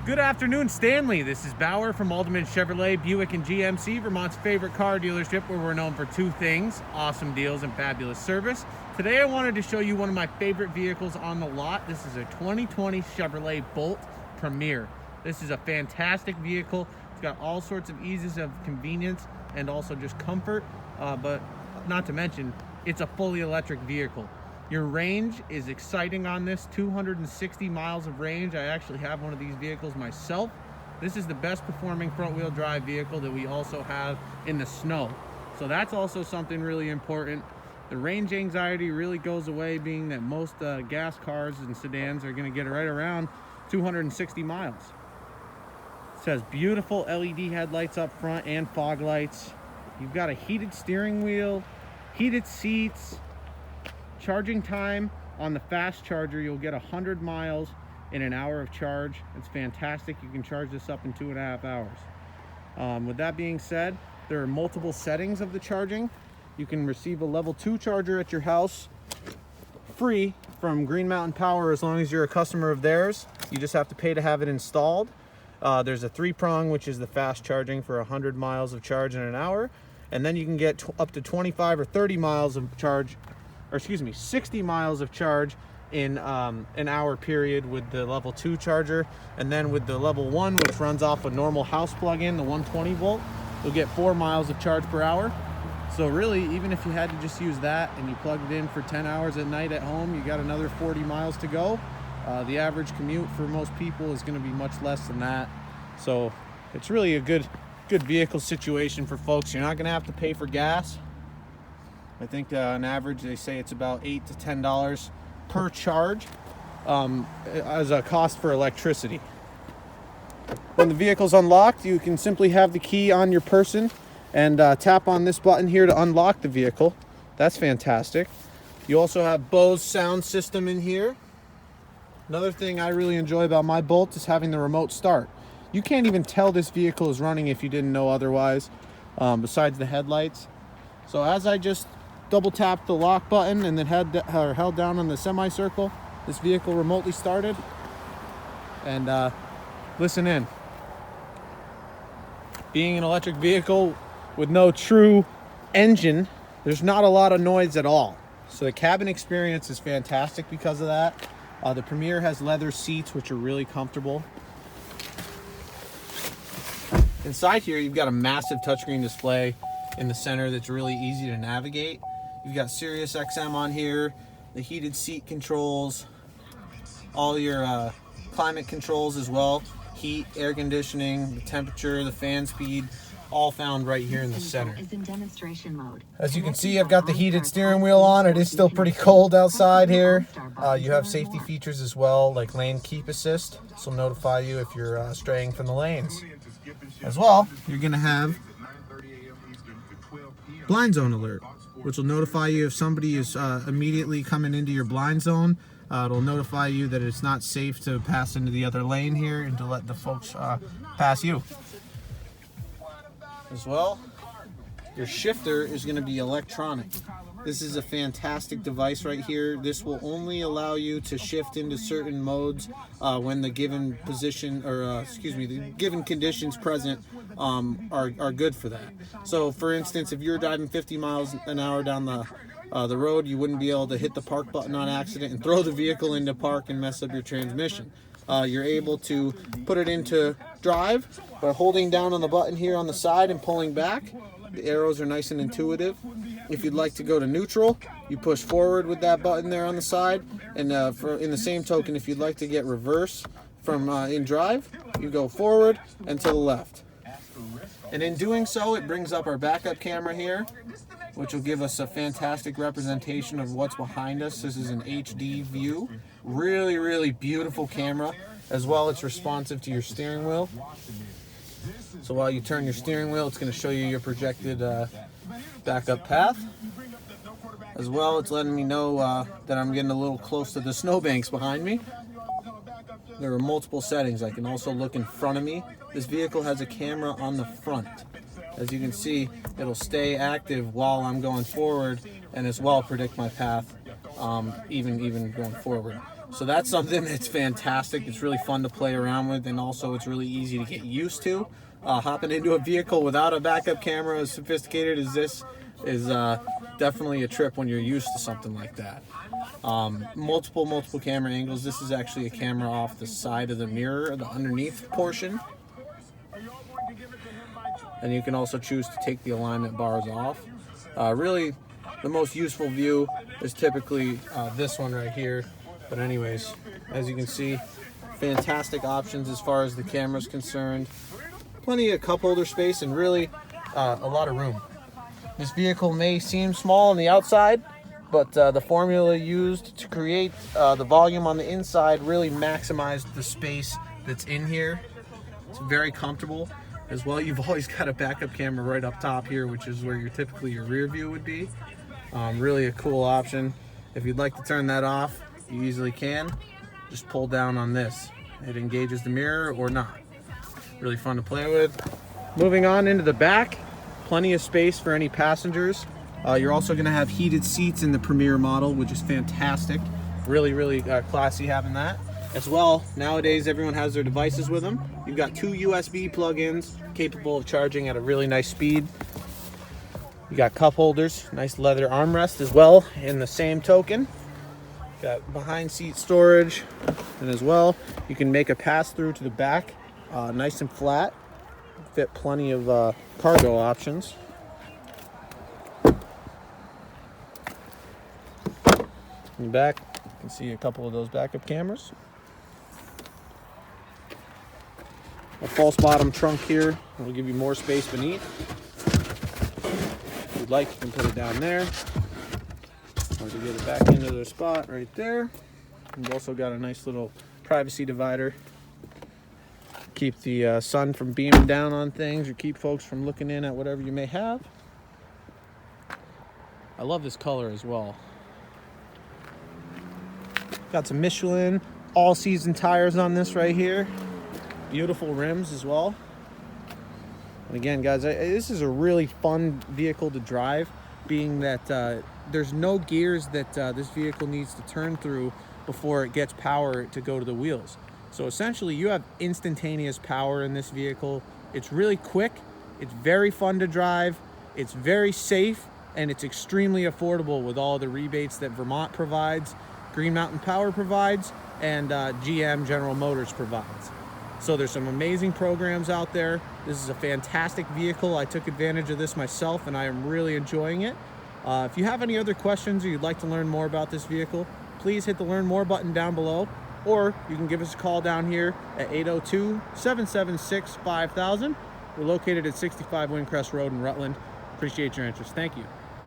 Good afternoon, Stanley. This is Bauer from Alderman Chevrolet, Buick and GMC, Vermont's favorite car dealership, where we're known for two things: awesome deals and fabulous service. Today I wanted to show you one of my favorite vehicles on the lot. This is a 2020 Chevrolet Bolt Premier. This is a fantastic vehicle. It's got all sorts of eases of convenience and also just comfort, but not to mention, it's a fully electric vehicle. Your range is exciting on this, 260 miles of range. I actually have one of these vehicles myself. This is the best performing front wheel drive vehicle that we also have in the snow. So that's also something really important. The range anxiety really goes away, being that most gas cars and sedans are gonna get right around 260 miles. It has beautiful LED headlights up front and fog lights. You've got a heated steering wheel, heated seats. Charging time on the fast charger, you'll get 100 miles in an hour of charge. It's fantastic. You can charge this up in 2.5 hours. With that being said, there are multiple settings of the charging. You can receive a level 2 charger at your house free from Green Mountain Power as long as you're a customer of theirs. You just have to pay to have it installed. There's a 3-prong, which is the fast charging for 100 miles of charge in an hour. And then you can get up to 25 or 30 miles of charge, or excuse me, 60 miles of charge in an hour period with the level 2 charger. And then with the level 1, which runs off a normal house plug-in, the 120 volt, you'll get 4 miles of charge per hour. So really, even if you had to just use that and you plugged it in for 10 hours at night at home, you got another 40 miles to go. The average commute for most people is going to be much less than that. So it's really a good vehicle situation for folks. You're not going to have to pay for gas. I think on average they say it's about $8 to $10 per charge as a cost for electricity. When the vehicle's unlocked, you can simply have the key on your person and tap on this button here to unlock the vehicle. That's fantastic. You also have Bose sound system in here. Another thing I really enjoy about my Bolt is having the remote start. You can't even tell this vehicle is running if you didn't know otherwise, besides the headlights. So as I just double tap the lock button and then held down on the semicircle, this vehicle remotely started. And listen in. Being an electric vehicle with no true engine, there's not a lot of noise at all. So the cabin experience is fantastic because of that. The Premier has leather seats, which are really comfortable. Inside here, you've got a massive touchscreen display in the center that's really easy to navigate. You've got Sirius XM on here, the heated seat controls, all your climate controls as well, heat, air conditioning, the temperature, the fan speed, all found right here in the center. As you can see, I've got the heated steering wheel on. It is still pretty cold outside here. You have safety features as well, like lane keep assist. This will notify you if you're straying from the lanes. As well, you're going to have blind zone alert, which will notify you if somebody is immediately coming into your blind zone. It'll notify you that it's not safe to pass into the other lane here and to let the folks pass you. As well, your shifter is going to be electronic. This is a fantastic device right here. This will only allow you to shift into certain modes when the given position, or the given conditions present are good for that. So for instance, if you're driving 50 miles an hour down the road, you wouldn't be able to hit the park button on accident and throw the vehicle into park and mess up your transmission. You're able to put it into drive by holding down on the button here on the side and pulling back. The arrows are nice and intuitive. If you'd like to go to neutral, you push forward with that button there on the side. And in the same token, if you'd like to get reverse from in drive, you go forward and to the left. And in doing so, it brings up our backup camera here, which will give us a fantastic representation of what's behind us. This is an HD view. Really, really beautiful camera. As well, it's responsive to your steering wheel. So while you turn your steering wheel, it's going to show you your projected backup path. As well, it's letting me know that I'm getting a little close to the snowbanks behind me. There are multiple settings. I can also look in front of me. This vehicle has a camera on the front. As you can see, it'll stay active while I'm going forward and as well predict my path, even going forward. So that's something that's fantastic. It's really fun to play around with, and also it's really easy to get used to. Hopping into a vehicle without a backup camera as sophisticated as this is definitely a trip when you're used to something like that. Multiple camera angles. This is actually a camera off the side of the mirror, the underneath portion. And you can also choose to take the alignment bars off. Really, the most useful view is typically this one right here. But anyways, as you can see, fantastic options as far as the camera is concerned. Plenty of cup holder space and really a lot of room. This vehicle may seem small on the outside, but the formula used to create the volume on the inside really maximized the space that's in here. It's very comfortable. As well, you've always got a backup camera right up top here, which is where typically your rear view would be. Really a cool option. If you'd like to turn that off, you easily can. Just pull down on this. It engages the mirror or not. Really fun to play with. Moving on into the back, plenty of space for any passengers. You're also going to have heated seats in the Premier model, which is fantastic. Really classy having that. As well, nowadays everyone has their devices with them. You've got 2 USB plug-ins capable of charging at a really nice speed. You got cup holders, nice leather armrest as well in the same token. Got behind seat storage, and as well you can make a pass through to the back, nice and flat. Fit plenty of cargo options. In the back, you can see a couple of those backup cameras. A false bottom trunk here will give you more space beneath. If you'd like, you can put it down there, or to get it back into the spot right there. You've also got a nice little privacy divider. Keep the sun from beaming down on things, or keep folks from looking in at whatever you may have. I love this color as well. Got some Michelin all-season tires on this right here. Beautiful rims as well. And again, guys, this is a really fun vehicle to drive, being that there's no gears that this vehicle needs to turn through before it gets power to go to the wheels. So essentially, you have instantaneous power in this vehicle. It's really quick, it's very fun to drive, it's very safe, and it's extremely affordable with all the rebates that Vermont provides, Green Mountain Power provides, and GM General Motors provides. So there's some amazing programs out there. This is a fantastic vehicle. I took advantage of this myself, and I am really enjoying it. If you have any other questions or you'd like to learn more about this vehicle, please hit the Learn More button down below, or you can give us a call down here at 802-776-5000. We're located at 65 Windcrest Road in Rutland. Appreciate your interest. Thank you.